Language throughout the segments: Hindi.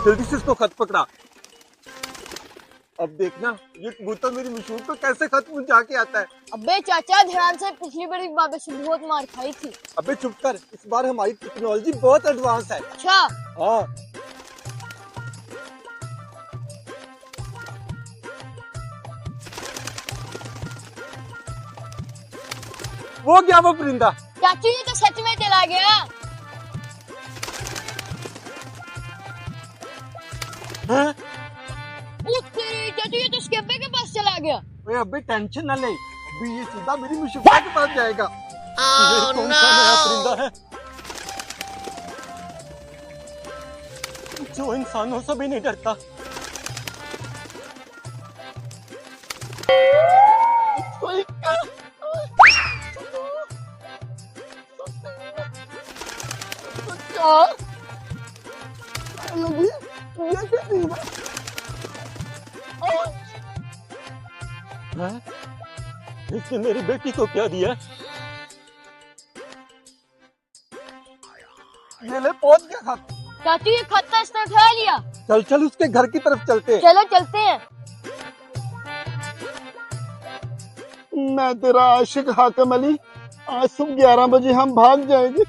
जल्दी से इसको खत पकड़ा। अब देखना ये कबूतर मेरी मशहूर को कैसे खत पहुंचा के आता है। अबे चाचा ध्यान से, पिछली बार बाबे से बहुत मार खाई थी। अबे चुप कर, इस बार हमारी टेक्नोलॉजी बहुत एडवांस है। अच्छा हाँ वो क्या वो परिंदा? चाचू ये तो सच में चला गया। हैं? चाचू ये तो उसके अब्बे के पास चला गया। ओए अबे टेंशन ना ले, अभी ये सीधा मेरी मुशक्का के पास जाएगा। ये कौन सा नया परिंदा है जो इंसानों से भी नहीं डरता? इसने मेरी बेटी को क्या दिया? ये ले पहुंच गया खत। चाचू ये खत तो इसने उठा लिया। चल चल उसके घर की तरफ चलते हैं। चलो चलते हैं। मैं तेरा आशिक हाकिम अली, आज सुबह 11 बजे हम भाग जाएंगे।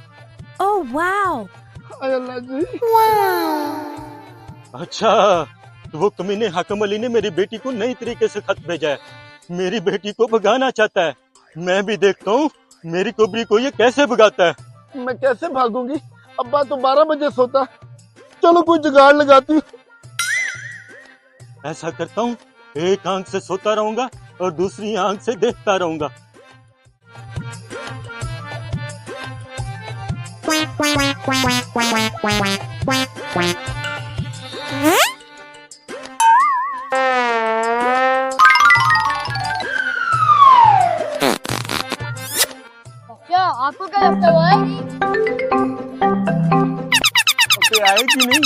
Oh wow! हाय अल्लाह जी। अच्छा तो वो कमीने हाकिम अली ने मेरी बेटी को नई तरीके से खत भेजा है, मेरी बेटी को भगाना चाहता है। मैं भी देखता हूँ मेरी कोबरी को ये कैसे भगाता है। मैं कैसे भागूंगी, अब्बा तो 12 बजे सोता। चलो कोई जुगाड़ लगाती हूँ। ऐसा करता हूँ, एक आंख से सोता रहूंगा और दूसरी आंख से देखता रहूंगा। चाचा आपको क्या लगता है? अबे आएगी नहीं,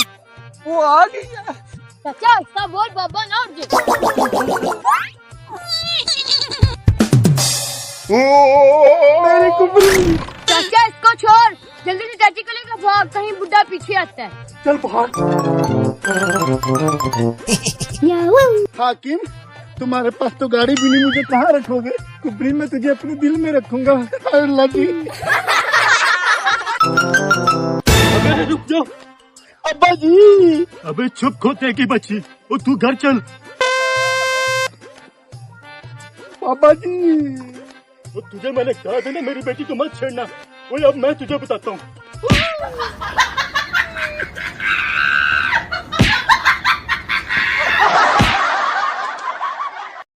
वो आ गई है। चाचा इसका बोल बाबा ना उठ जाए। मेरी कुबरी। चाचा इसको छोड़, जल्दी से चाची को लेकर भाग, कहीं बुढ़ा पीछे आता है। चल भाग। हाकिम तुम्हारे पास तो गाड़ी भी नहीं, मुझे कहाँ रखोगे? कुबरी मैं तुझे अपने दिल में रखूंगा। हाय अल्लाह जी। अबे रुक जाओ। अब्बा जी। अबे चुप खोते की बच्ची, वो तू घर चल। पापा जी। वो तुझे मैंने कहा था ना मेरी बेटी को मत छेड़ना। वो अब मैं तुझे बताता हूँ।